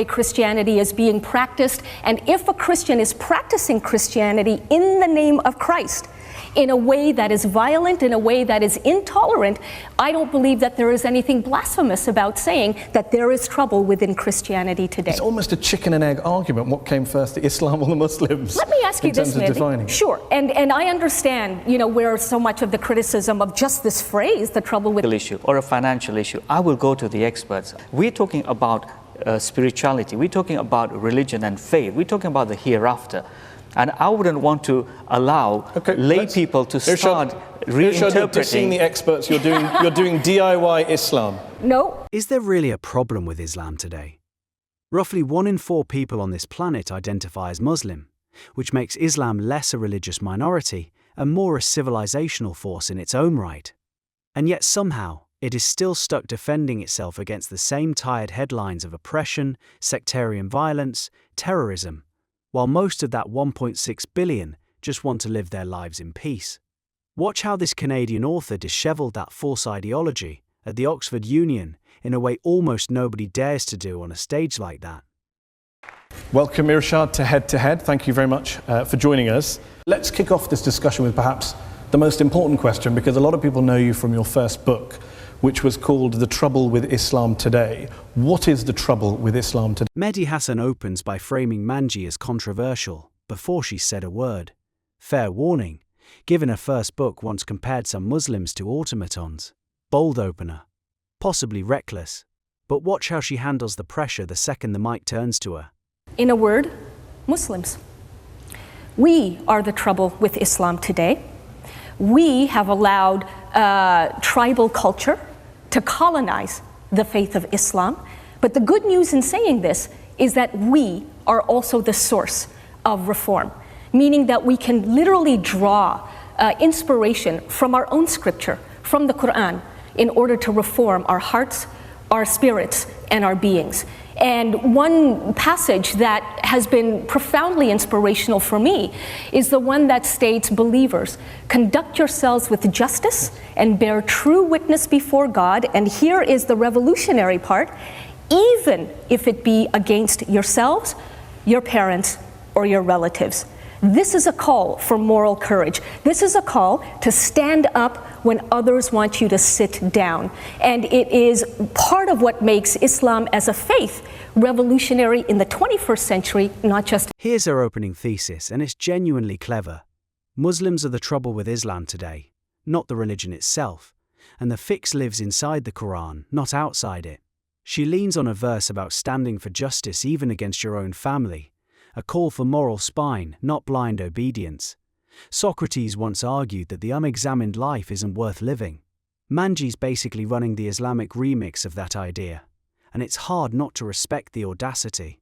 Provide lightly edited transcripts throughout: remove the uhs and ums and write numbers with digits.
Christianity is being practiced, and if a Christian is practicing Christianity in the name of Christ, in a way that is violent, in a way that is intolerant, I don't believe that there is anything blasphemous about saying that there is trouble within Christianity today. It's almost a chicken and egg argument. What came first, the Islam or the Muslims? Let me ask you this, Mehdi. Sure, and I understand, where so much of the criticism of just this phrase, the trouble with issue or a financial issue, I will go to the experts. We're talking about spirituality, we're talking about religion and faith, we're talking about the hereafter. And I wouldn't want to allow lay people to start reinterpreting. You're dissing the experts. You're doing DIY Islam. No. Is there really a problem with Islam today? Roughly 1 in 4 people on this planet identify as Muslim, which makes Islam less a religious minority and more a civilizational force in its own right. And yet somehow, it is still stuck defending itself against the same tired headlines of oppression, sectarian violence, terrorism, while most of that 1.6 billion just want to live their lives in peace. Watch how this Canadian author dishevelled that false ideology at the Oxford Union in a way almost nobody dares to do on a stage like that. Welcome, Irshad, to Head to Head. Thank you very much for joining us. Let's kick off this discussion with perhaps the most important question, because a lot of people know you from your first book, which was called The Trouble with Islam Today. What is the trouble with Islam today? Mehdi Hasan opens by framing Manji as controversial before she said a word. Fair warning, given her first book once compared some Muslims to automatons. Bold opener. Possibly reckless. But watch how she handles the pressure the second the mic turns to her. In a word, Muslims. We are the trouble with Islam today. We have allowed tribal culture to colonize the faith of Islam. But the good news in saying this is that we are also the source of reform, meaning that we can literally draw inspiration from our own scripture, from the Quran, in order to reform our hearts, our spirits, and our beings. And one passage that has been profoundly inspirational for me is the one that states, believers, conduct yourselves with justice and bear true witness before God. And here is the revolutionary part, even if it be against yourselves, your parents, or your relatives. This is a call for moral courage. This is a call to stand up when others want you to sit down. And it is part of what makes Islam as a faith revolutionary in the 21st century, not just. Here's her opening thesis, and it's genuinely clever. Muslims are the trouble with Islam today, not the religion itself. And the fix lives inside the Quran, not outside it. She leans on a verse about standing for justice even against your own family. A call for moral spine, not blind obedience. Socrates once argued that the unexamined life isn't worth living. Manji's basically running the Islamic remix of that idea, and it's hard not to respect the audacity.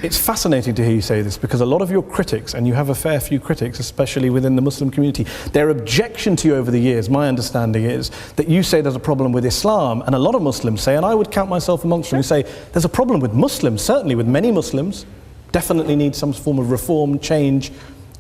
It's fascinating to hear you say this, because a lot of your critics, and you have a fair few critics, especially within the Muslim community, their objection to you over the years, my understanding is that you say there's a problem with Islam, and a lot of Muslims say, and I would count myself amongst them, who say there's a problem with Muslims, certainly with many Muslims, definitely need some form of reform, change,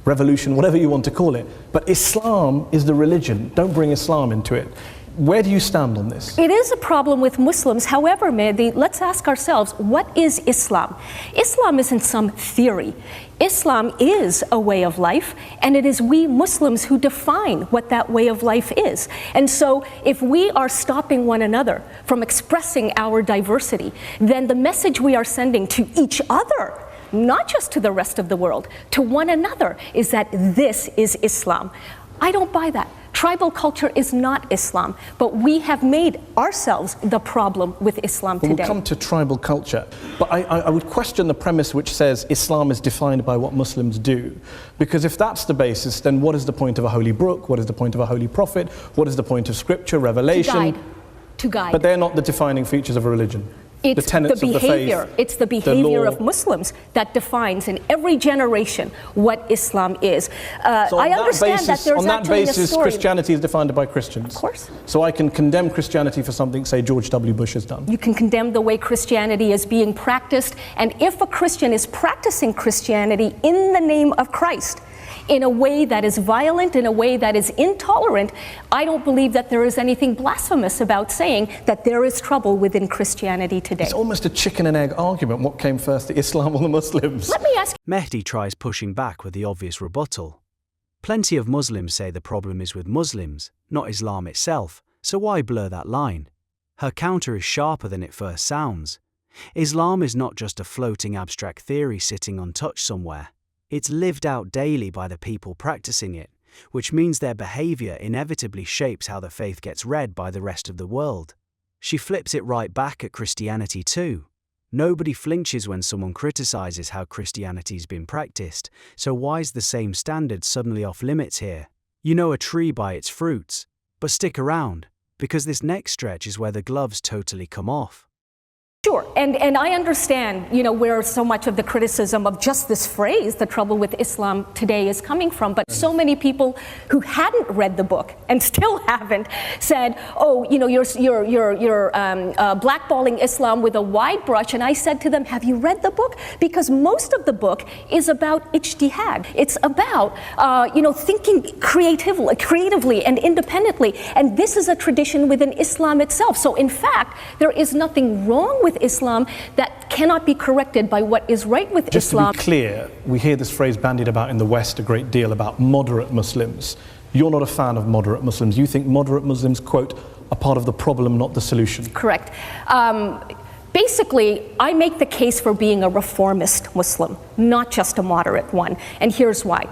revolution, whatever you want to call it. But Islam is the religion. Don't bring Islam into it. Where do you stand on this? It is a problem with Muslims. However, Mehdi, let's ask ourselves, what is Islam? Islam isn't some theory. Islam is a way of life, and it is we Muslims who define what that way of life is. And so if we are stopping one another from expressing our diversity, then the message we are sending to each other, not just to the rest of the world, to one another, is that this is Islam. I don't buy that. Tribal culture is not Islam, but we have made ourselves the problem with Islam today. We'll come to tribal culture, but I would question the premise which says Islam is defined by what Muslims do. Because if that's the basis, then what is the point of a holy book? What is the point of a holy prophet? What is the point of scripture, revelation? To guide. But they're not the defining features of a religion. It's the tenets the behavior. Of the faith, it's the behavior of Muslims that defines in every generation what Islam is. So I understand that there's on that actually basis, a story. Christianity is defined by Christians. Of course. So I can condemn Christianity for something, say, George W. Bush has done. You can condemn the way Christianity is being practiced, and if a Christian is practicing Christianity in the name of Christ, in a way that is violent, in a way that is intolerant, I don't believe that there is anything blasphemous about saying that there is trouble within Christianity today. It's almost a chicken and egg argument. What came first, the Islam or the Muslims? Let me ask. Mehdi tries pushing back with the obvious rebuttal. Plenty of Muslims say the problem is with Muslims, not Islam itself, so why blur that line? Her counter is sharper than it first sounds. Islam is not just a floating abstract theory sitting untouched somewhere. It's lived out daily by the people practicing it, which means their behavior inevitably shapes how the faith gets read by the rest of the world. She flips it right back at Christianity too. Nobody flinches when someone criticizes how Christianity's been practiced, so why's the same standard suddenly off limits here? You know a tree by its fruits. But stick around, because this next stretch is where the gloves totally come off. Sure, and I understand, where so much of the criticism of just this phrase, the trouble with Islam today, is coming from. But so many people who hadn't read the book and still haven't said, "Oh, you're blackballing Islam with a wide brush." And I said to them, "Have you read the book?" Because most of the book is about ijtihad. It's about thinking creatively and independently. And this is a tradition within Islam itself. So in fact, there is nothing wrong with Islam that cannot be corrected by what is right with Islam. Just to be clear, we hear this phrase bandied about in the West a great deal about moderate Muslims. You're not a fan of moderate Muslims. You think moderate Muslims, quote, are part of the problem, not the solution. Correct. Basically, I make the case for being a reformist Muslim, not just a moderate one. And here's why.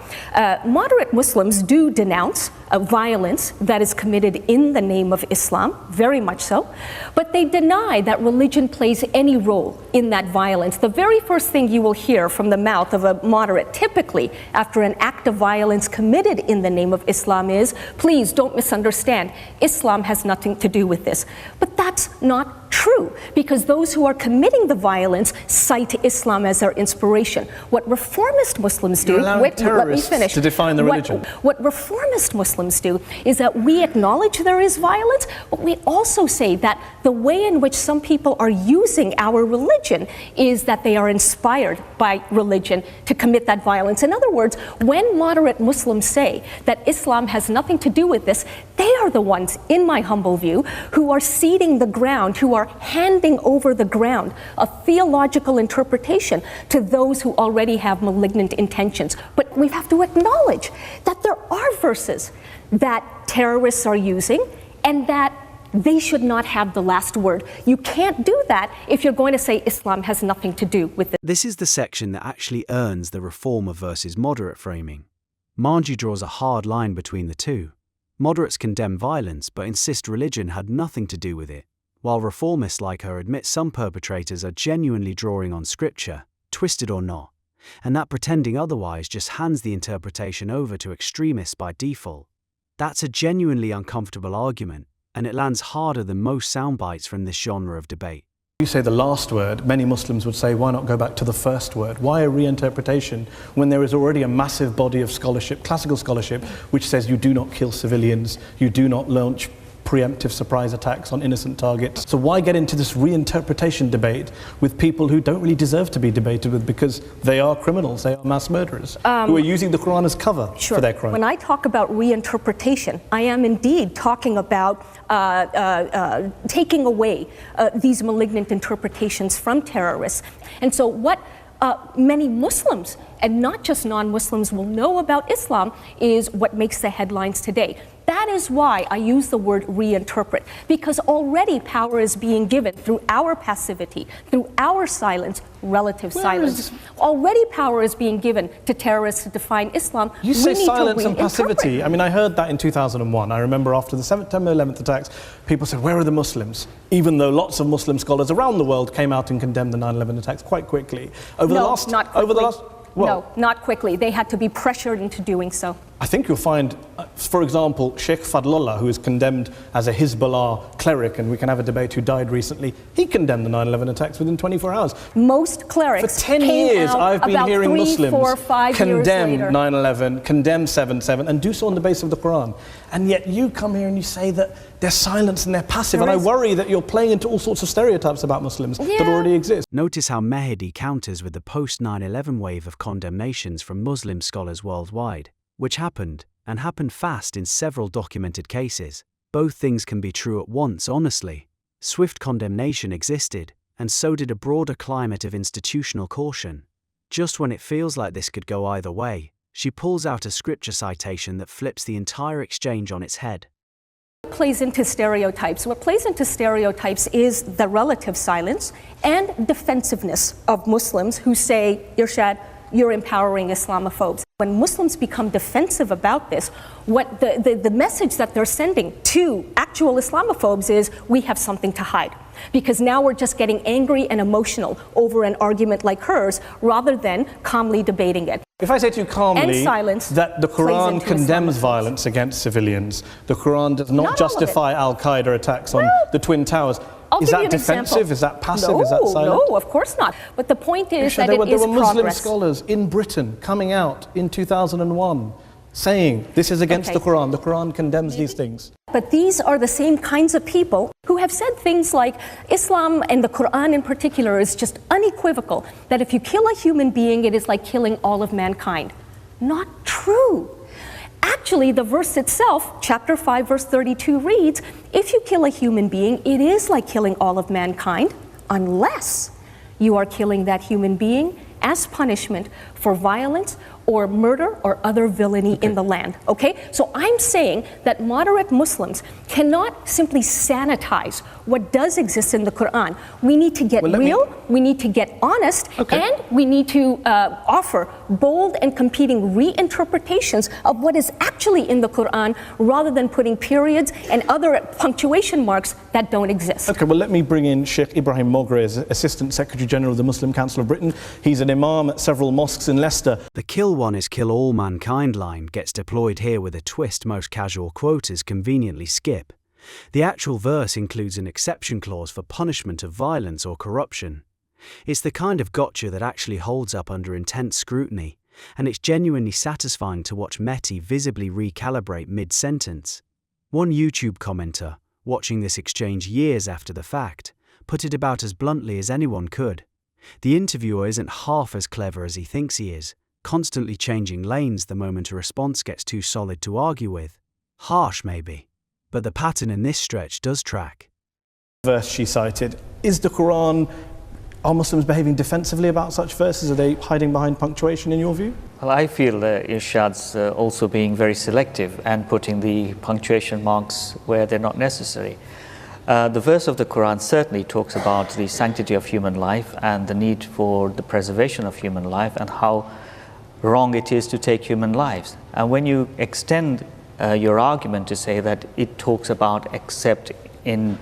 Moderate Muslims do denounce violence that is committed in the name of Islam, very much so, but they deny that religion plays any role in that violence. The very first thing you will hear from the mouth of a moderate, typically after an act of violence committed in the name of Islam, is, "Please don't misunderstand, Islam has nothing to do with this." But that's not true, because those who are committing the violence cite Islam as their inspiration. What reformist Muslims do, let me finish, to define the religion. What reformist Muslims do is that we acknowledge there is violence, but we also say that the way in which some people are using our religion is that they are inspired by religion to commit that violence. In other words, when moderate Muslims say that Islam has nothing to do with this, they are the ones, in my humble view, who are ceding the ground, who are handing over the ground of theological interpretation to those who already have malignant intentions. But we have to acknowledge that there are verses that terrorists are using and that they should not have the last word. You can't do that if you're going to say Islam has nothing to do with it. This is the section that actually earns the reformer versus moderate framing. Manji draws a hard line between the two. Moderates condemn violence but insist religion had nothing to do with it, while reformists like her admit some perpetrators are genuinely drawing on scripture, twisted or not, and that pretending otherwise just hands the interpretation over to extremists by default. That's a genuinely uncomfortable argument, and it lands harder than most sound bites from this genre of debate. You say the last word, many Muslims would say, why not go back to the first word? Why a reinterpretation when there is already a massive body of scholarship, classical scholarship, which says you do not kill civilians, you do not launch preemptive surprise attacks on innocent targets. So why get into this reinterpretation debate with people who don't really deserve to be debated with, because they are criminals, they are mass murderers, who are using the Quran as cover for their crime? When I talk about reinterpretation, I am indeed talking about taking away these malignant interpretations from terrorists. And so what many Muslims, and not just non-Muslims, will know about Islam is what makes the headlines today. That is why I use the word reinterpret, because already power is being given through our passivity, through our silence, relative silence. Already power is being given to terrorists to define Islam. You say silence and passivity. I mean, I heard that in 2001. I remember after the September 11th attacks, people said, where are the Muslims? Even though lots of Muslim scholars around the world came out and condemned the 9/11 attacks quite quickly. Not quickly. Well, no, not quickly. They had to be pressured into doing so. I think you'll find, for example, Sheikh Fadlullah, who is condemned as a Hezbollah cleric, and we can have a debate, who died recently, he condemned the 9/11 attacks within 24 hours. Most clerics For 10 years, I've been hearing 3, Muslims 4, 5 condemn years 9/11, condemn 7/7, and do so on the basis of the Quran. And yet you come here and you say that they're silent and they're passive, and I worry that you're playing into all sorts of stereotypes about Muslims that already exist. Notice how Mehdi counters with the post-9/11 wave of condemnations from Muslim scholars worldwide. which happened, and happened fast in several documented cases. Both things can be true at once, honestly. Swift condemnation existed, and so did a broader climate of institutional caution. Just when it feels like this could go either way, she pulls out a scripture citation that flips the entire exchange on its head. Plays into stereotypes. What plays into stereotypes is the relative silence and defensiveness of Muslims who say, Irshad, you're empowering Islamophobes. When Muslims become defensive about this, what the message that they're sending to actual Islamophobes is, we have something to hide. Because now we're just getting angry and emotional over an argument like hers, rather than calmly debating it. If I say to you calmly that the Quran condemns violence against civilians, the Quran does not justify Al-Qaeda attacks on the Twin Towers, is that defensive? Is that passive? No, is that silent? No, of course not. But the point is that there it is were Muslim progress. scholars in Britain coming out in 2001 saying this is against the Quran. The Quran condemns these things. But these are the same kinds of people who have said things like Islam and the Quran in particular is just unequivocal, that if you kill a human being, it is like killing all of mankind. Not true. Actually, the verse itself, chapter 5, verse 32 reads, if you kill a human being, it is like killing all of mankind, unless you are killing that human being as punishment for violence or murder or other villainy in the land, okay? So I'm saying that moderate Muslims cannot simply sanitize what does exist in the Quran. We need to get real, we need to get honest, and we need to offer bold and competing reinterpretations of what is actually in the Quran, rather than putting periods and other punctuation marks that don't exist. Okay, well let me bring in Sheikh Ibrahim Moghreh, as Assistant Secretary General of the Muslim Council of Britain. He's an imam at several mosques in Leicester. The kill one is kill all mankind line gets deployed here with a twist most casual quotas conveniently skip. The actual verse includes an exception clause for punishment of violence or corruption. It's the kind of gotcha that actually holds up under intense scrutiny, and it's genuinely satisfying to watch Mehdi visibly recalibrate mid-sentence. One YouTube commenter, watching this exchange years after the fact, put it about as bluntly as anyone could. The interviewer isn't half as clever as he thinks he is, constantly changing lanes the moment a response gets too solid to argue with. Harsh, maybe, but the pattern in this stretch does track. Verse she cited, is the Quran, are Muslims behaving defensively about such verses? Are they hiding behind punctuation in your view? Well, I feel Irshad's also being very selective and putting the punctuation marks where they're not necessary. The verse of the Quran certainly talks about the sanctity of human life and the need for the preservation of human life and how wrong it is to take human lives. And when you extend your argument to say that it talks about except in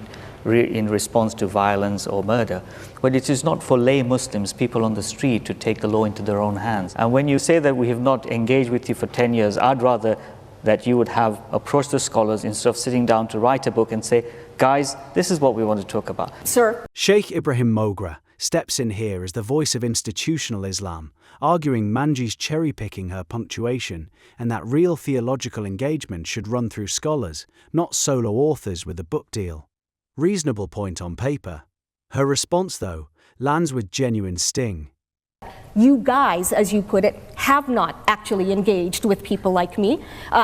response to violence or murder, but it is not for lay Muslims, people on the street, to take the law into their own hands. And when you say that we have not engaged with you for 10 years, I'd rather that you would have approached the scholars instead of sitting down to write a book and say, guys, this is what we want to talk about. Sir. Sheikh Ibrahim Moghreh steps in here as the voice of institutional Islam, arguing Manji's cherry-picking her punctuation and that real theological engagement should run through scholars, not solo authors with a book deal. Reasonable point on paper. Her response, though, lands with genuine sting. You guys, as you put it, have not actually engaged with people like me.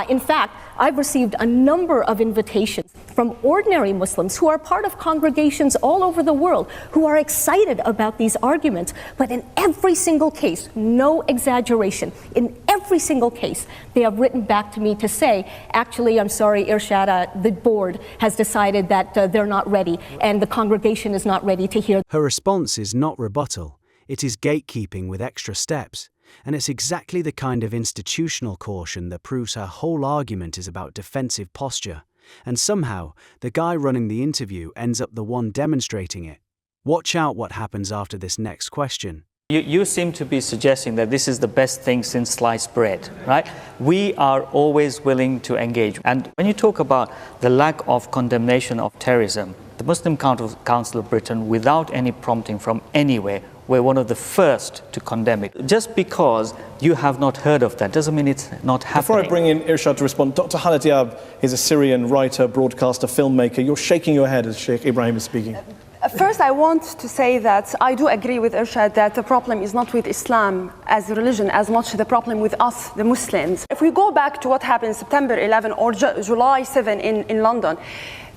In fact, I've received a number of invitations from ordinary Muslims who are part of congregations all over the world who are excited about these arguments. But in every single case, no exaggeration, in every single case, they have written back to me to say, actually, I'm sorry, Irshad, the board has decided that they're not ready and the congregation is not ready to hear. Her response is not rebuttal. It is gatekeeping with extra steps, and it's exactly the kind of institutional caution that proves her whole argument is about defensive posture, and somehow the guy running the interview ends up the one demonstrating it. Watch out what happens after this next question. You seem to be suggesting that this is the best thing since sliced bread, right? We are always willing to engage. And when you talk about the lack of condemnation of terrorism, the Muslim Council of Britain, without any prompting from anywhere, we're one of the first to condemn it. Just because you have not heard of that doesn't mean it's not happening. Before I bring in Irshad to respond, Dr. Haladiab is a Syrian writer, broadcaster, filmmaker. You're shaking your head as Sheikh Ibrahim is speaking. First, I want to say that I do agree with Irshad that the problem is not with Islam as a religion as much the problem with us, the Muslims. If we go back to what happened September 11 or July 7 in London,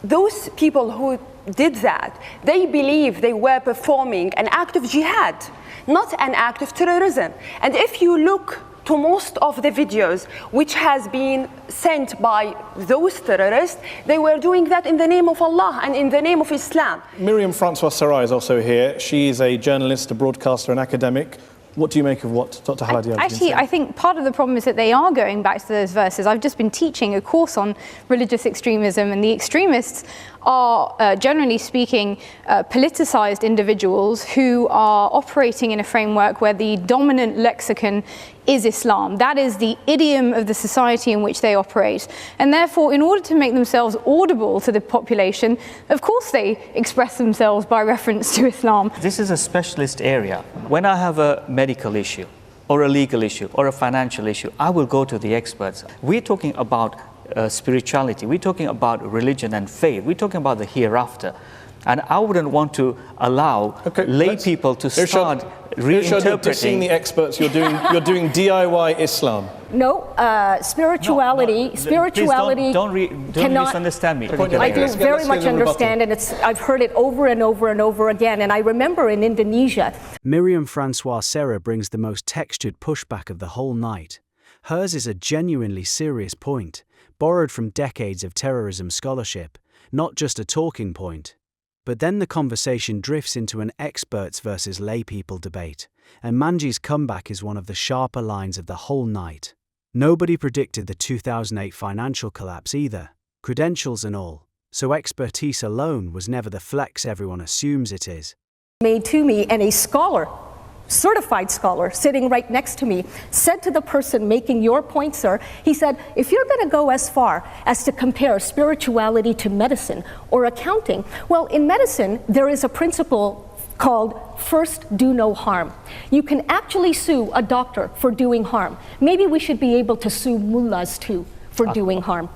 those people who did that, they believe they were performing an act of jihad, not an act of terrorism. And if you look to most of the videos which has been sent by those terrorists, they were doing that in the name of Allah and in the name of Islam. Miriam Francois Sarai is also here. She is a journalist, a broadcaster, an academic. What do you make of what Dr. Haladi has been saying? Actually, I think part of the problem is that they are going back to those verses. I've just been teaching a course on religious extremism, and the extremists are, generally speaking, politicized individuals who are operating in a framework where the dominant lexicon is Islam. That is the idiom of the society in which they operate. And therefore, in order to make themselves audible to the population, of course they express themselves by reference to Islam. This is a specialist area. When I have a medical issue, or a legal issue, or a financial issue, I will go to the experts. We're talking about spirituality, we're talking about religion and faith, we're talking about the hereafter. And I wouldn't want to allow lay people to start reinterpreting. Seeing the experts, you're doing DIY Islam. No, spirituality. Spirituality. Don't misunderstand me. I do very much understand, and I've heard it over and over and over again. And I remember in Indonesia. Miriam Francois Serra brings the most textured pushback of the whole night. Hers is a genuinely serious point, borrowed from decades of terrorism scholarship, not just a talking point. But then the conversation drifts into an experts versus laypeople debate, and Manji's comeback is one of the sharper lines of the whole night. Nobody predicted the 2008 financial collapse either, credentials and all, so expertise alone was never the flex everyone assumes it is. Made to me, and a scholar, certified scholar, sitting right next to me, said to the person making your point, sir, he said, if you're going to go as far as to compare spirituality to medicine or accounting, well, in medicine, there is a principle called first do no harm. You can actually sue a doctor for doing harm. Maybe we should be able to sue mullahs too for doing harm.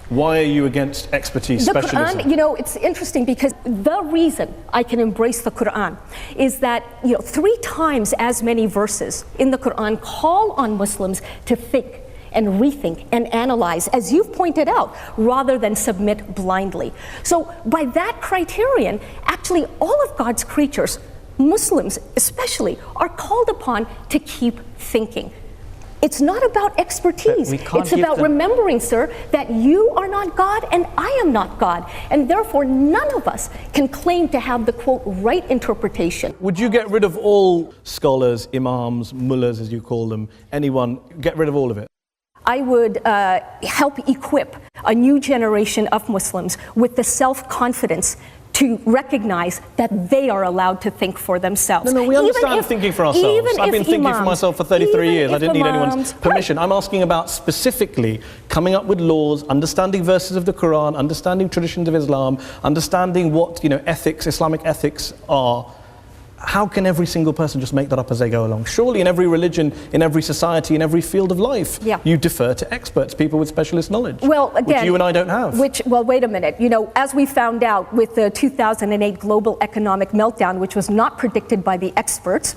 Why are you against expertise specialism? The Quran, you know, it's interesting because the reason I can embrace the Quran is that, 3 times as many verses in the Quran call on Muslims to think and rethink and analyze, as you've pointed out, rather than submit blindly. So by that criterion, actually all of God's creatures, Muslims especially, are called upon to keep thinking. It's not about expertise. It's about remembering, sir, that you are not God and I am not God. And therefore, none of us can claim to have the, quote, right interpretation. Would you get rid of all scholars, imams, mullahs, as you call them, anyone, get rid of all of it? I would help equip a new generation of Muslims with the self-confidence to recognize that they are allowed to think for themselves. No, we understand thinking for ourselves. I've been thinking for myself for 33 years. I didn't need anyone's permission. I'm asking about specifically coming up with laws, understanding verses of the Quran, understanding traditions of Islam, understanding what, ethics, Islamic ethics are. How can every single person just make that up as they go along? Surely in every religion, in every society, in every field of life, you defer to experts, people with specialist knowledge, well, again, which you and I don't have. Well, wait a minute. As we found out with the 2008 global economic meltdown, which was not predicted by the experts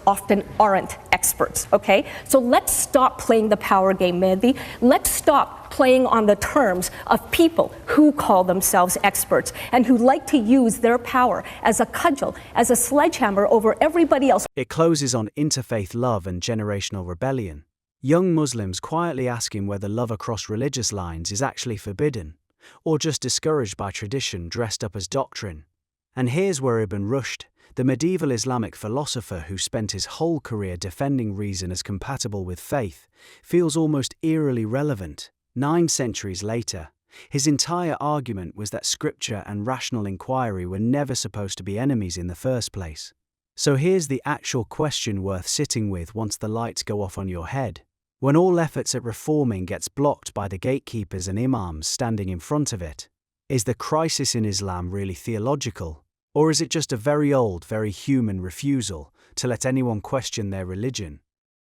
often aren't experts, okay? So let's stop playing the power game, Mehdi. Let's stop playing on the terms of people who call themselves experts and who like to use their power as a cudgel, as a sledgehammer over everybody else. It closes on interfaith love and generational rebellion. Young Muslims quietly asking whether love across religious lines is actually forbidden, or just discouraged by tradition dressed up as doctrine. And here's where Ibn Rushd, the medieval Islamic philosopher who spent his whole career defending reason as compatible with faith, feels almost eerily relevant. 9 centuries later, his entire argument was that scripture and rational inquiry were never supposed to be enemies in the first place. So here's the actual question worth sitting with once the lights go off on your head. When all efforts at reforming gets blocked by the gatekeepers and imams standing in front of it, is the crisis in Islam really theological? Or is it just a very old, very human refusal to let anyone question their religion?